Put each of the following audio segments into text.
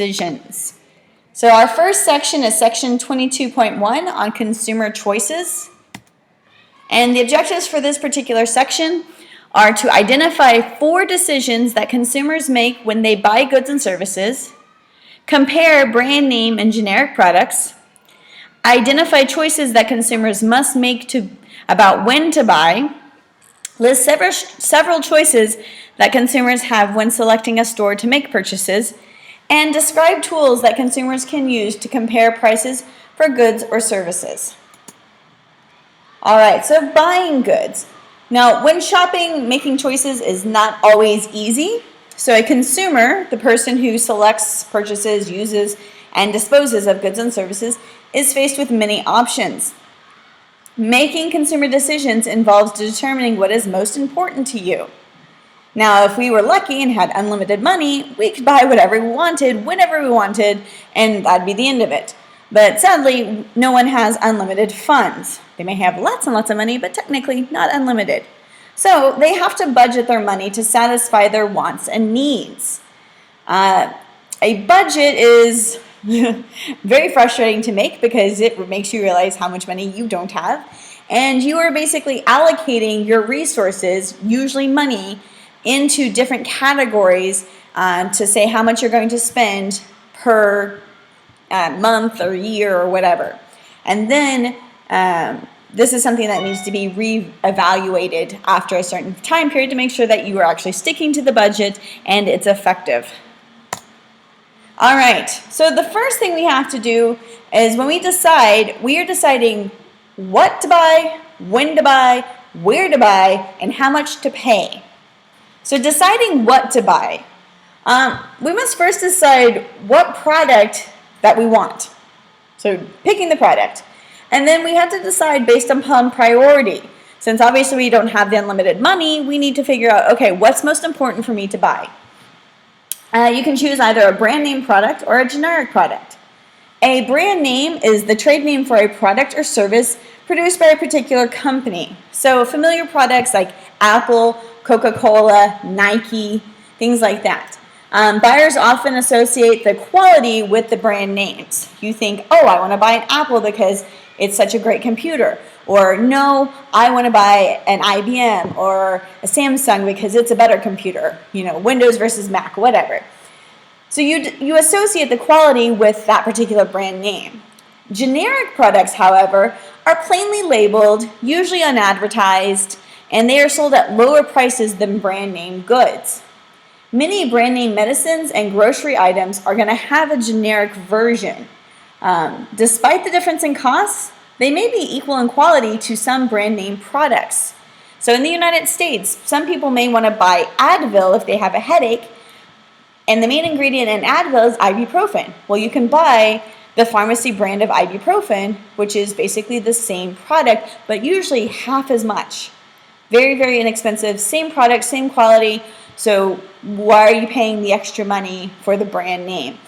decisions. So our first section is section 22.1 on consumer choices. And the objectives for this particular section are to identify 4 decisions that consumers make when they buy goods and services, compare brand name and generic products, identify choices that consumers must make about when to buy, list several choices that consumers have when selecting a store to make purchases, and describe tools that consumers can use to compare prices for goods or services. All right, so buying goods. Now, when shopping, making choices is not always easy. So a consumer, the person who selects, purchases, uses, and disposes of goods and services, is faced with many options. Making consumer decisions involves determining what is most important to you. Now, if we were lucky and had unlimited money, we could buy whatever we wanted, whenever we wanted, and that'd be the end of it. But sadly, no one has unlimited funds. They may have lots and lots of money, but technically not unlimited. So they have to budget their money to satisfy their wants and needs. A budget is very frustrating to make because it makes you realize how much money you don't have. And you are basically allocating your resources, usually money, into different categories to say how much you're going to spend per month or year or whatever. And then this is something that needs to be reevaluated after a certain time period to make sure that you are actually sticking to the budget and it's effective. All right, so the first thing we have to do is when we are deciding what to buy, when to buy, where to buy, and how much to pay. So deciding what to buy, we must first decide what product that we want. So picking the product. And then we have to decide based upon priority. Since obviously we don't have the unlimited money, we need to figure out, okay, what's most important for me to buy? You can choose either a brand name product or a generic product. A brand name is the trade name for a product or service produced by a particular company. So familiar products like Apple, Coca-Cola, Nike, things like that. Buyers often associate the quality with the brand names. You think, oh, I want to buy an Apple because it's such a great computer. Or no, I want to buy an IBM or a Samsung because it's a better computer. You know, Windows versus Mac, whatever. So you associate the quality with that particular brand name. Generic products, however, are plainly labeled, usually unadvertised, and they are sold at lower prices than brand name goods. Many brand name medicines and grocery items are going to have a generic version. Despite the difference in costs, they may be equal in quality to some brand name products. So in the United States, some people may want to buy Advil if they have a headache, and the main ingredient in Advil is ibuprofen. Well, you can buy the pharmacy brand of ibuprofen, which is basically the same product, but usually half as much. Very, very inexpensive, same product, same quality, so why are you paying the extra money for the brand name?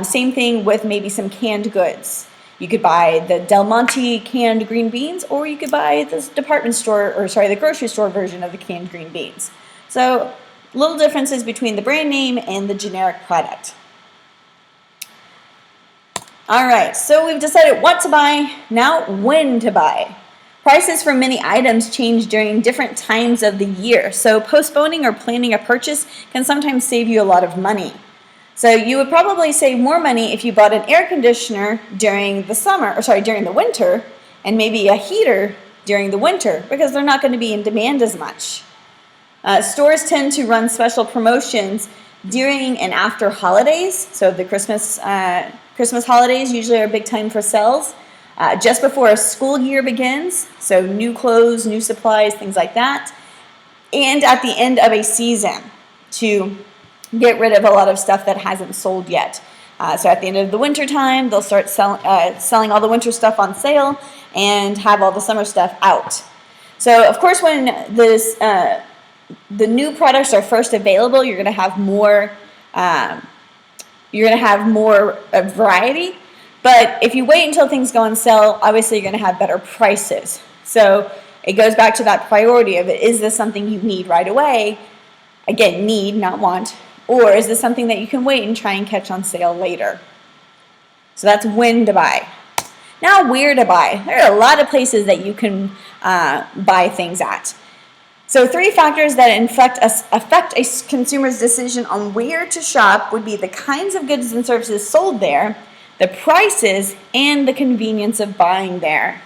Same thing with maybe some canned goods. You could buy the Del Monte canned green beans, or you could buy this the grocery store version of the canned green beans. So little differences between the brand name and the generic product. All right, so we've decided what to buy, now when to buy. Prices for many items change during different times of the year, so postponing or planning a purchase can sometimes save you a lot of money. So you would probably save more money if you bought an air conditioner during the winter, and maybe a heater during the winter, because they're not going to be in demand as much. Stores tend to run special promotions during and after holidays, so the Christmas holidays usually are a big time for sales. Just before a school year begins, so new clothes, new supplies, things like that, and at the end of a season to get rid of a lot of stuff that hasn't sold yet. So at the end of the winter time, they'll start selling all the winter stuff on sale and have all the summer stuff out. So of course, when the new products are first available, you're going to have more variety. But if you wait until things go on sale, obviously you're going to have better prices. So it goes back to that priority of, is this something you need right away? Again, need, not want. Or is this something that you can wait and try and catch on sale later? So that's when to buy. Now, where to buy. There are a lot of places that you can buy things at. So 3 factors that affect a consumer's decision on where to shop would be the kinds of goods and services sold there, the prices, and the convenience of buying there.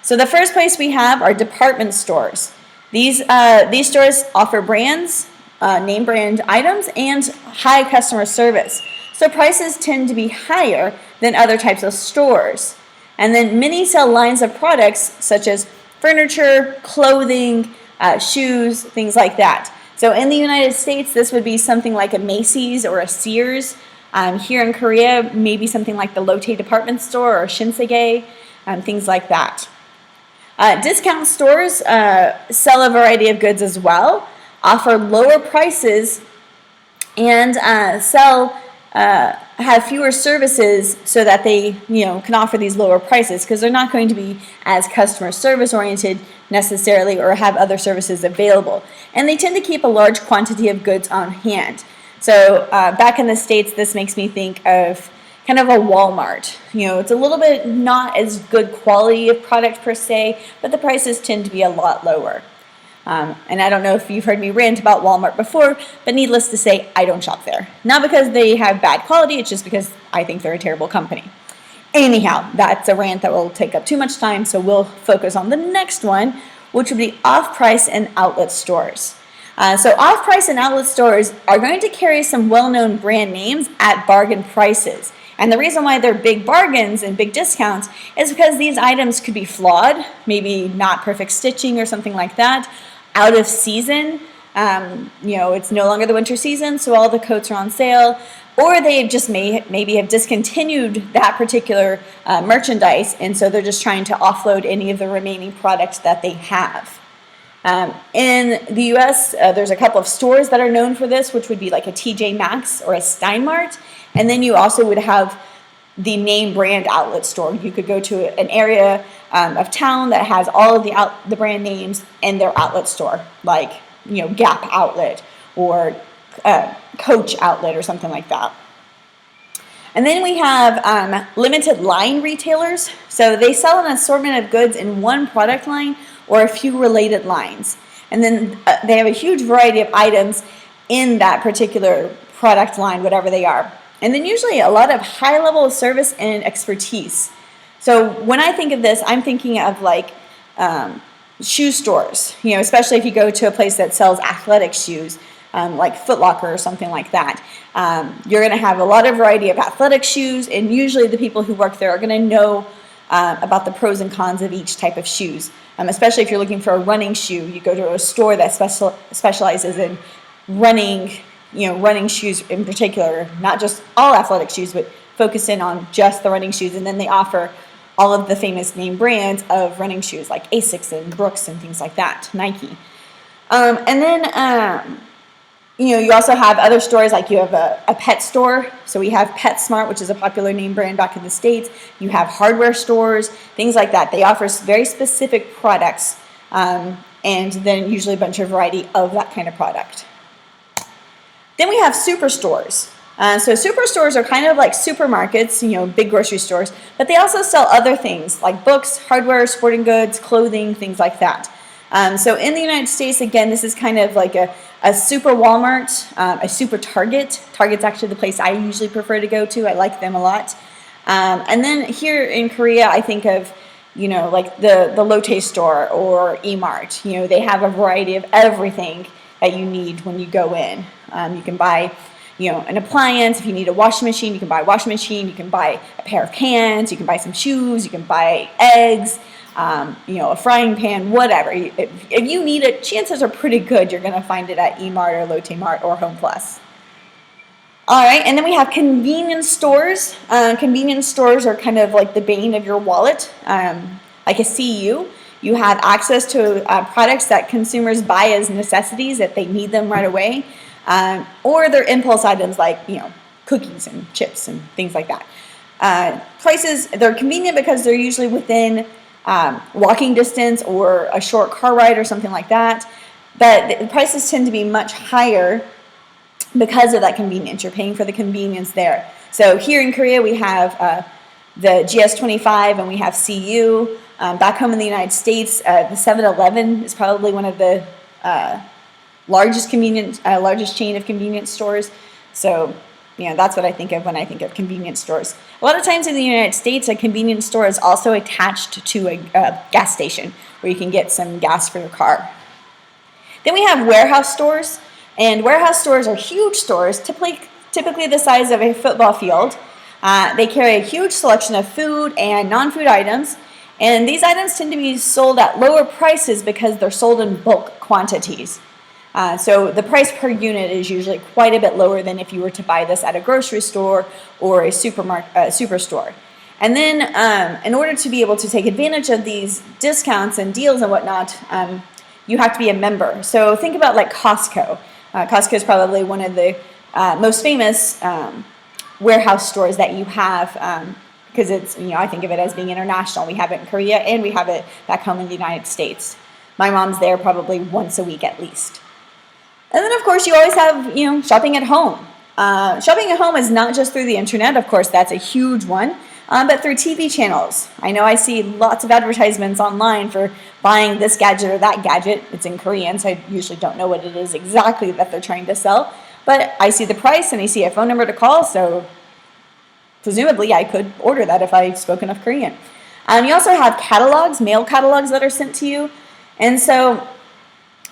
So the first place we have are department stores. These stores offer brands, name brand items, and high customer service. So prices tend to be higher than other types of stores. And then many sell lines of products such as furniture, clothing, shoes, things like that. So in the United States, this would be something like a Macy's or a Sears. Here in Korea, maybe something like the Lotte department store or Shinsegae, things like that. Discount stores sell a variety of goods as well, offer lower prices, and have fewer services so that they can offer these lower prices because they're not going to be as customer service oriented necessarily or have other services available. And they tend to keep a large quantity of goods on hand. So back in the States, this makes me think of kind of a Walmart. It's a little bit not as good quality of product per se, but the prices tend to be a lot lower. And I don't know if you've heard me rant about Walmart before, but needless to say, I don't shop there. Not because they have bad quality, it's just because I think they're a terrible company. Anyhow, that's a rant that will take up too much time, so we'll focus on the next one, which would be off-price and outlet stores. So off-price and outlet stores are going to carry some well-known brand names at bargain prices. And the reason why they're big bargains and big discounts is because these items could be flawed, maybe not perfect stitching or something like that, out of season. It's no longer the winter season, so all the coats are on sale, or they just maybe have discontinued that particular merchandise, and so they're just trying to offload any of the remaining products that they have. In the U.S., there's a couple of stores that are known for this, which would be like a TJ Maxx or a Steinmart, and then you also would have the name brand outlet store. You could go to an area of town that has all of the brand names in their outlet store, like Gap Outlet or Coach Outlet or something like that. And then we have limited line retailers. So they sell an assortment of goods in one product line or a few related lines. And then they have a huge variety of items in that particular product line, whatever they are. And then usually a lot of high level of service and expertise. So when I think of this, I'm thinking of like shoe stores, especially if you go to a place that sells athletic shoes, like Foot Locker or something like that. You're going to have a lot of variety of athletic shoes, and usually the people who work there are going to know about the pros and cons of each type of shoes. Especially if you're looking for a running shoe, you go to a store that specializes in running shoes in particular, not just all athletic shoes, but focus in on just the running shoes. And then they offer all of the famous name brands of running shoes like Asics and Brooks and things like that, Nike. And then, you also have other stores, like you have a pet store. So we have PetSmart, which is a popular name brand back in the States. You have hardware stores, things like that. They offer very specific products, and then usually a bunch of variety of that kind of product. Then we have superstores. So superstores are kind of like supermarkets, big grocery stores, but they also sell other things like books, hardware, sporting goods, clothing, things like that. So in the United States, again, this is kind of like a super Walmart, a super Target. Target's actually the place I usually prefer to go to. I like them a lot. And then here in Korea, I think of, like the Lotte store or E-Mart. They have a variety of everything that you need when you go in. You can buy, an appliance. If you need a washing machine, you can buy a washing machine. You can buy a pair of pants. You can buy some shoes. You can buy eggs. A frying pan, whatever. If you need it, chances are pretty good you're going to find it at E-Mart or Lotte Mart or Home Plus. All right, and then we have convenience stores. Convenience stores are kind of like the bane of your wallet. Like a CU, you have access to products that consumers buy as necessities, that they need them right away, or they're impulse items like, cookies and chips and things like that. Prices, they're convenient because they're usually within walking distance or a short car ride or something like that. But the prices tend to be much higher because of that convenience. You're paying for the convenience there. So here in Korea, we have the GS25 and we have CU. Back home in the United States, the 7-Eleven is probably one of the largest chain of convenience stores. So, that's what I think of when I think of convenience stores. A lot of times in the United States, a convenience store is also attached to a gas station where you can get some gas for your car. Then we have warehouse stores, and warehouse stores are huge stores, typically the size of a football field. They carry a huge selection of food and non-food items, and these items tend to be sold at lower prices because they're sold in bulk quantities. So the price per unit is usually quite a bit lower than if you were to buy this at a grocery store or a superstore. And then in order to be able to take advantage of these discounts and deals and whatnot, you have to be a member. So think about like Costco. Costco is probably one of the most famous warehouse stores that you have because it's, I think of it as being international. We have it in Korea and we have it back home in the United States. My mom's there probably once a week at least. And then, of course, you always have, shopping at home. Shopping at home is not just through the internet. Of course, that's a huge one, but through TV channels. I know I see lots of advertisements online for buying this gadget or that gadget. It's in Korean, so I usually don't know what it is exactly that they're trying to sell. But I see the price and I see a phone number to call, so presumably I could order that if I spoke enough Korean. You also have catalogs, mail catalogs that are sent to you. And so,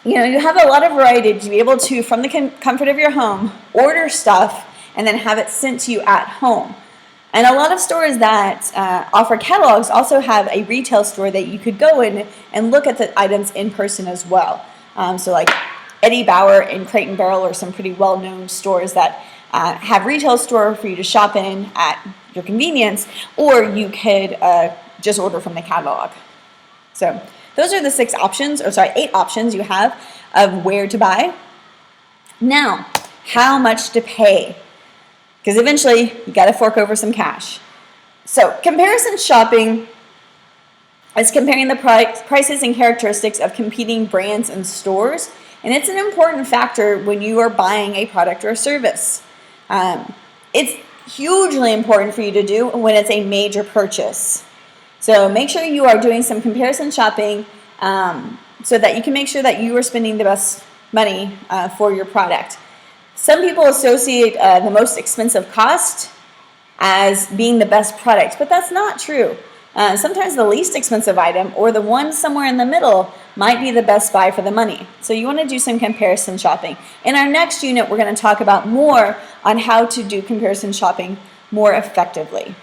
you have a lot of variety to be able to, from the comfort of your home, order stuff and then have it sent to you at home. And a lot of stores that offer catalogs also have a retail store that you could go in and look at the items in person as well. So like Eddie Bauer and Crate and Barrel are some pretty well-known stores that have retail store for you to shop in at your convenience, or you could just order from the catalog. So those are the 8 options you have of where to buy. Now, how much to pay? Because eventually, you got to fork over some cash. So, comparison shopping is comparing the prices and characteristics of competing brands and stores, and it's an important factor when you are buying a product or a service. It's hugely important for you to do when it's a major purchase. So make sure you are doing some comparison shopping so that you can make sure that you are spending the best money for your product. Some people associate the most expensive cost as being the best product, but that's not true. Sometimes the least expensive item or the one somewhere in the middle might be the best buy for the money. So you want to do some comparison shopping. In our next unit, we're going to talk about more on how to do comparison shopping more effectively.